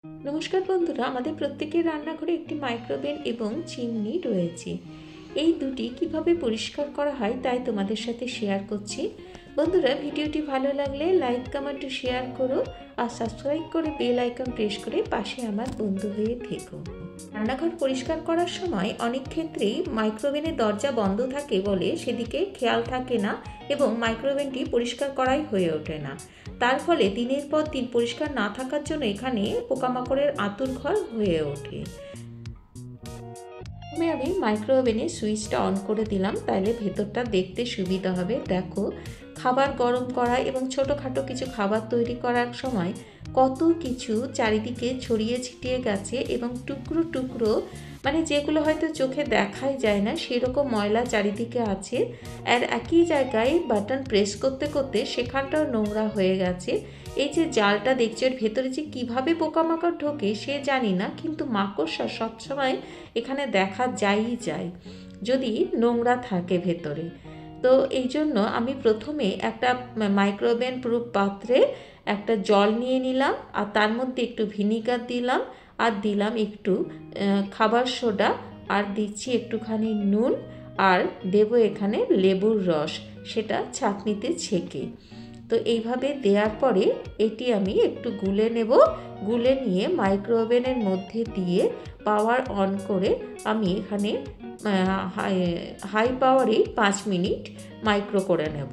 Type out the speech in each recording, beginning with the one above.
নমস্কার বন্ধুরা, আমাদের প্রত্যেকের রান্নাঘরে একটি মাইক্রোওভেন এবং চিমনি রয়েছে। এই দুটি কিভাবে পরিষ্কার করা হয় তাই তোমাদের সাথে শেয়ার করছি। বন্ধুরা, ভিডিওটি ভালো লাগলে লাইক, কমেন্ট ও শেয়ার করো আর সাবস্ক্রাইব করে বেল আইকন প্রেস করে পাশে আমার বন্ধু হয়ে থেকো। রান্নাঘর পরিষ্কার করার সময় অনেক ক্ষেত্রেই মাইক্রোওভেনের দরজা বন্ধ থাকে বলে সেদিকে খেয়াল থাকে না এবং মাইক্রোওভেনটি পরিষ্কার করাই হয়ে ওঠে না। তার ফলে দিনের পর দিন পরিষ্কার না থাকার জন্য এখানে পোকামাকড়ের আঁতুড়ঘর হয়ে ওঠে। আমি মাইক্রোওভেনের সুইচটা অন করে দিলাম, তাহলে ভেতরটা দেখতে সুবিধা হবে। দেখো, খাবার গরম করা এবং ছোটোখাটো কিছু খাবার তৈরি করার সময় কত কিছু চারিদিকে ছড়িয়ে ছিটিয়ে গেছে এবং টুকরো টুকরো, মানে যেগুলো হয়তো চোখে দেখাই যায় না সেরকম ময়লা চারিদিকে আছে। আর একই জায়গায় বাটন প্রেস করতে করতে সেখানটাও নোংরা হয়ে গেছে। এই যে জালটা দেখছো, এর ভেতরে যে কীভাবে পোকামাকড় ঢোকে সে জানি না, কিন্তু মাকড়সা সবসময় এখানে দেখা যায়ই যায় যদি নোংরা থাকে ভেতরে। তো এই জন্য আমি প্রথমে একটা মাইক্রোওভেন প্রুফ পাত্রে একটা জল নিয়ে নিলাম আর তার মধ্যে একটু ভিনিগার দিলাম আর দিলাম একটু খাবার সোডা আর দিচ্ছি একটুখানি নুন আর দেবো এখানে লেবুর রস, সেটা ছাঁকনিতে ছেঁকে। তো এইভাবে দেওয়ার পরে এটি আমি একটু গুলে নেব। গুলে নিয়ে মাইক্রোওভেনের মধ্যে দিয়ে পাওয়ার অন করে আমি এখানে হাই পাওয়ারে 5 মিনিট মাইক্রো করে নেব।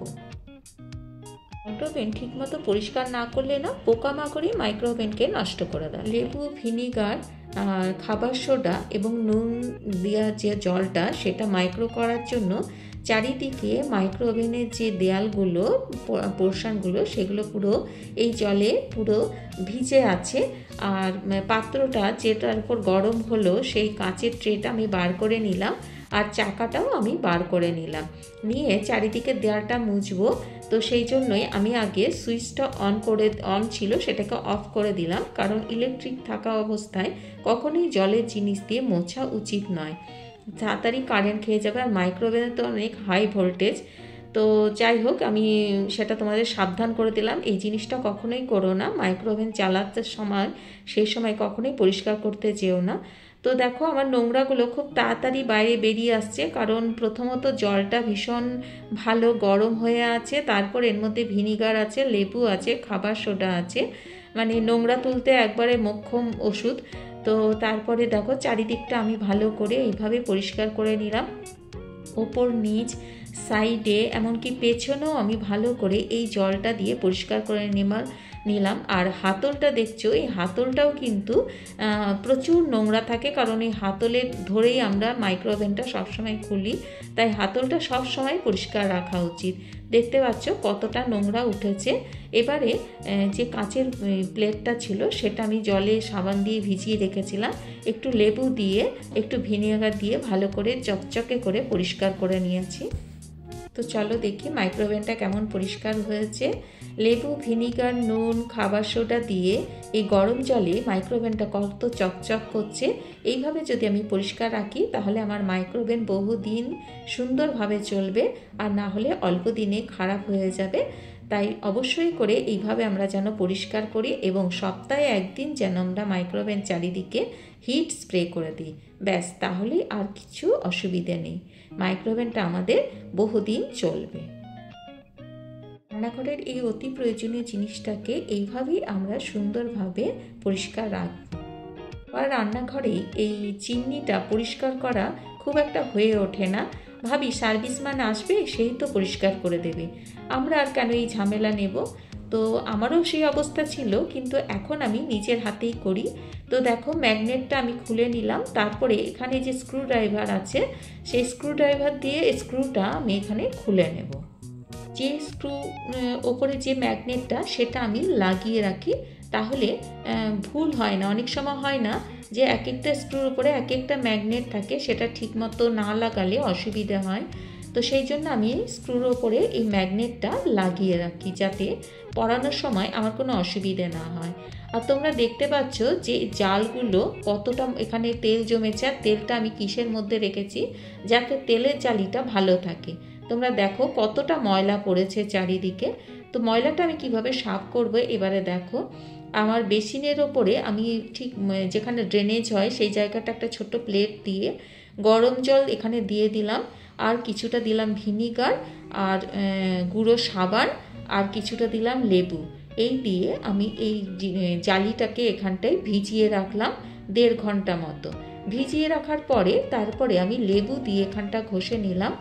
মাইক্রোওভেন ঠিকমতো পরিষ্কার না করলে না পোকামাকড়ই মাইক্রোওভেনকে নষ্ট করে দেয়। লেবু, ভিনিগার আর খাবার সোডা এবং নুন দেওয়া যে জলটা সেটা মাইক্রো করার জন্য চারিদিকে মাইক্রোওভেনের যে দেয়ালগুলো, পোর্শনগুলো, সেগুলো পুরো এই জলে পুরো ভিজে আছে। আর পাত্রটা যেটার উপর গরম হলো সেই কাঁচের ট্রেটা আমি বার করে নিলাম আর চাকাটাও আমি বার করে নিলাম, নিয়ে চারিদিকে দেয়ালটা মুছবো। তো সেই জন্যই আমি আগে সুইচটা অন ছিল সেটাকে অফ করে দিলাম, কারণ ইলেকট্রিক থাকা অবস্থায় কখনোই জলের জিনিস দিয়ে মোছা উচিত নয়, তাড়াতাড়ি কারেন্ট খেয়ে যাবে। আর মাইক্রোওভেনে তো অনেক হাই ভোল্টেজ। তো যাই হোক, আমি সেটা তোমাদের সাবধান করে দিলাম, এই জিনিসটা কখনোই করো না। মাইক্রোওভেন চালাতে সময় সেই সময় কখনোই পরিষ্কার করতে যেও না। তো দেখো, আমার নোংরাগুলো খুব তাড়াতাড়ি বাইরে বেরিয়ে আসছে, কারণ প্রথমত জলটা ভীষণ ভালো গরম হয়ে আছে, তারপর এর মধ্যে ভিনিগার আছে, লেবু আছে, খাবার সোডা আছে, মানে নোংরা তুলতে একবারে মোক্ষম ওষুধ। তো তারপরে দেখো চারিদিকটা আমি ভালো করে এইভাবে পরিষ্কার করে নিলাম, ওপর নিচ সাইডে এমনকি পেছনেও আমি ভালো করে এই জলটা দিয়ে পরিষ্কার করে নিলাম। আর হাতলটা দেখছো, এই হাতলটাও কিন্তু প্রচুর নোংরা থাকে, কারণ এই হাতলে ধরেই আমরা মাইক্রোওভেনটা সবসময় খুলি, তাই হাতলটা সবসময় পরিষ্কার রাখা উচিত। দেখতে পাচ্ছ কতটা নোংরা উঠেছে। এবারে যে কাঁচের প্লেটটা ছিল সেটা আমি জলে সাবান দিয়ে ভিজিয়ে রেখেছিলাম, একটু লেবু দিয়ে একটু ভিনেগার দিয়ে ভালো করে চকচকে করে পরিষ্কার করে নিয়েছি। তো চলো দেখি মাইক্রোওভেনটা কেমন পরিষ্কার হয়েছে। লেবু, ভিনিগার, নুন, খাবার সোডা দিয়ে এই গরম জলে মাইক্রোওভেনটা কত চকচক করছে। এইভাবে যদি আমি পরিষ্কার রাখি তাহলে আমার মাইক্রোওভেন বহুদিন সুন্দরভাবে চলবে, আর না হলে অল্প দিনে খারাপ হয়ে যাবে। তাই অবশ্যই করে এইভাবে আমরা যেন পরিষ্কার করি এবং সপ্তাহে একদিন যেন আমরা মাইক্রোওভেন চারিদিকে হিট স্প্রে করে দিই, ব্যাস, তাহলেই আর কিছু অসুবিধে নেই, মাইক্রোওভেনটা আমাদের বহুদিন চলবে। রান্নাঘরের এই অতি প্রয়োজনীয় জিনিসটাকে এইভাবেই আমরা সুন্দরভাবে পরিষ্কার রাখব। আর রান্নাঘরে এই চিমনিটা পরিষ্কার করা খুব একটা হয়ে ওঠে না, ভাবি সার্ভিসম্যান আসবে সেই তো পরিষ্কার করে দেবে, আমরা আর কেন এই ঝামেলা নেব। তো আমারও সেই অবস্থা ছিল, কিন্তু এখন আমি নিজের হাতেই করি। তো দেখো, ম্যাগনেটটা আমি খুলে নিলাম, তারপরে এখানে যে স্ক্রু ড্রাইভার আছে সেই স্ক্রু ড্রাইভার দিয়ে স্ক্রুটা আমি এখানে খুলে নেব। যে স্ক্রু ওপরে যে ম্যাগনেটটা সেটা আমি লাগিয়ে রাখি, তাহলে ভুল হয় না। অনেক সময় হয় না যে এক একটা স্ক্রুর উপরে এক একটা ম্যাগনেট থাকে, সেটা ঠিকমতো না লাগালে অসুবিধা হয়। তো সেই জন্য আমি স্ক্রুর ওপরে এই ম্যাগনেটটা লাগিয়ে রাখি, যাতে পরানোর সময় আমার কোনো অসুবিধে না হয়। আর তোমরা দেখতে পাচ্ছ যে জালগুলো কতটা এখানে তেল জমেছে, আর তেলটা আমি কিসের মধ্যে রেখেছি যাতে তেলের জালিটা ভালো থাকে। তোমরা দেখো কতটা ময়লা পড়েছে চারিদিকে। তো ময়লাটা আমি কিভাবে সাফ করব এবারে দেখো। আমার বেসিনের ওপরে আমি ঠিক যেখানে ড্রেনেজ হয় সেই জায়গাটা একটা ছোট্ট প্লেট দিয়ে গরম জল এখানে দিয়ে দিলাম, আর কিছুটা দিলাম ভিনিগার, আর গুঁড়ো সাবান, আর কিছুটা দিলাম লেবু। এই দিয়ে আমি এই জালিটাকে এখানটায় ভিজিয়ে রাখলাম 1.5 ঘন্টা মতো। ভিজিয়ে রাখার পরে তারপরে আমি লেবু দিয়ে এখানটা ঘষে নিলাম।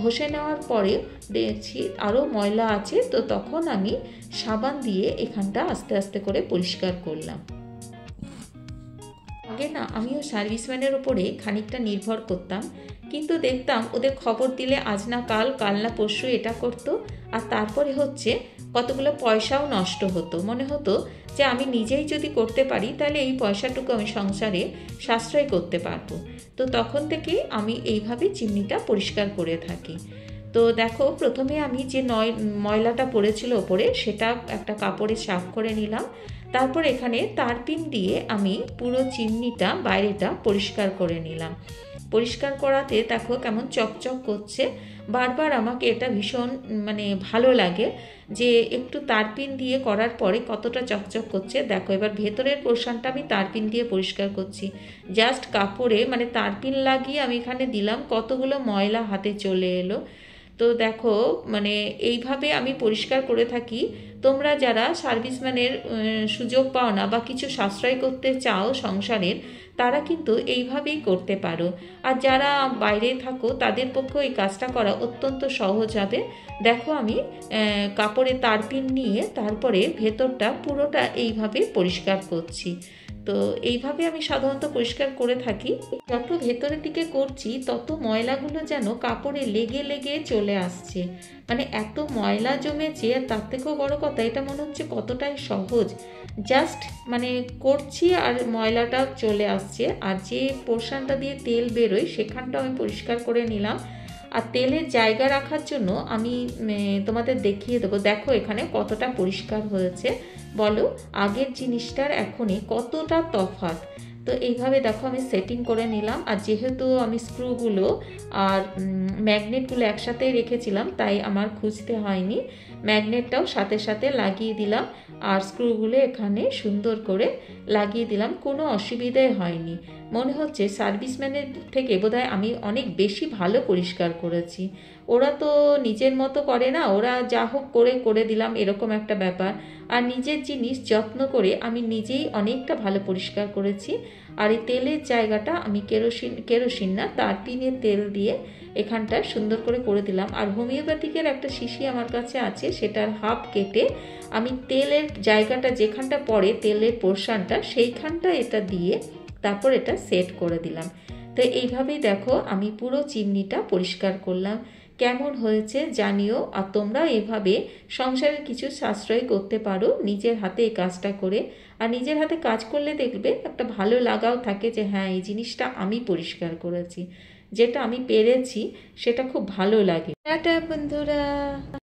ঘষে নেওয়ার পরে দেখছি আরও ময়লা আছে, তো তখন আমি সাবান দিয়ে এখানটা আস্তে আস্তে করে পরিষ্কার করলাম। আগে না আমিও সার্ভিসম্যানের ওপরে খানিকটা নির্ভর করতাম, কিন্তু দেখতাম ওদের খবর দিলে আজ না কাল, কাল না পরশু এটা করতো, আর তারপরে হচ্ছে কতগুলো পয়সাও নষ্ট হতো। মনে হতো যে আমি নিজেই যদি করতে পারি তাহলে এই পয়সাটুকু আমি সংসারে সাশ্রয় করতে পারবো। তো তখন থেকেই আমি এইভাবে চিমনিটা পরিষ্কার করে থাকি। তো দেখো, প্রথমে আমি যে ময়লাটা পড়েছিল ওপরে সেটা একটা কাপড়ে সাফ করে নিলাম। তারপর এখানে তারপিন দিয়ে আমি পুরো চিমনিটা বাইরেটা পরিষ্কার করে নিলাম। পরিষ্কার করাতে দেখো কেমন চকচক করছে। বারবার আমাকে এটা ভীষণ ভালো লাগে যে একটু তারপিন দিয়ে করার পরে কতটা চকচক করছে। দেখো এবার ভেতরের পোর্শনটা আমি তারপিন দিয়ে পরিষ্কার করছি। জাস্ট কাপড়ে তারপিন লাগিয়ে আমি এখানে দিলাম, কতগুলো ময়লা হাতে চলে এলো। তো দেখো এইভাবে আমি পরিষ্কার করে থাকি। তোমরা যারা সার্ভিসম্যানের সুযোগ পাও না বা কিছু সাশ্রয় করতে চাও সংসারের, তারা কিন্তু এইভাবেই করতে পারো। আর যারা বাইরে থাকো তাদের পক্ষে এই কাজটা করা অত্যন্ত সহজ হবে। দেখো আমি কাপড়ে তারপিন নিয়ে তারপরে ভেতরটা পুরোটা এইভাবে পরিষ্কার করছি। তো এইভাবে আমি সাধারণত পরিষ্কার করে থাকি। যত ভেতরের দিকে করছি তত ময়লাগুলো যেন কাপড়ে লেগে লেগে চলে আসছে। এত ময়লা জমেছে, আর তার থেকেও বড় কথা এটা মনে হচ্ছে কতটাই সহজ। জাস্ট করছি আর ময়লাটা চলে আসছে। আর যে পোর্শনটা দিয়ে তেল বেরোয় সেখানটা আমি পরিষ্কার করে নিলাম। আর তেলের জায়গা রাখার জন্য আমি তোমাদের দেখিয়ে দেবো। দেখো এখানে কতটা পরিষ্কার হয়েছে, বলো আগের জিনিসটার এখনই কতটা তফাৎ। তো এইভাবে দেখো আমি সেটিং করে নিলাম। আর যেহেতু আমি স্ক্রুগুলো আর ম্যাগনেটগুলো একসাথে রেখেছিলাম তাই আমার খুঁজতে হয়নি, ম্যাগনেটটাও সাথে সাথে লাগিয়ে দিলাম আর স্ক্রুগুলো এখানে সুন্দর করে লাগিয়ে দিলাম। কোনো অসুবিধাই হয়নি। মনে হচ্ছে সার্ভিসম্যানের থেকে বোধহয় আমি অনেক বেশি ভালো পরিষ্কার করেছি। ওরা তো নিজের মতো করে না, ওরা যা হোক করে দিলাম এরকম একটা ব্যাপার। আর নিজের জিনিস যত্ন করে আমি নিজেই অনেকটা ভালো পরিষ্কার করেছি। আর এই তেলের জায়গাটা আমি কেরোসিন না তারপিনের তেল দিয়ে এখানটা সুন্দর করে দিলাম। আর হোমিওপ্যাথিকের একটা শিশি আমার কাছে আছে, সেটার হাফ কেটে আমি তেলের জায়গাটা যেখানটা পড়ে তেলের পোর্শনটা সেইখানটা এটা দিয়ে তারপর এটা সেট করে দিলাম। তো এইভাবেই দেখো আমি পুরো চিমনিটা পরিষ্কার করলাম। কেমন হয়েছে জানিও। আর তোমরা এভাবে সংসারে কিছু সাশ্রয় করতে পারো নিজের হাতে এই কাজটা করে। আর নিজের হাতে কাজ করলে দেখবে একটা ভালো লাগাও থাকে যে হ্যাঁ এই জিনিসটা আমি পরিষ্কার করেছি, যেটা আমি পেরেছি সেটা খুব ভালো লাগে। টাটা বন্ধুরা।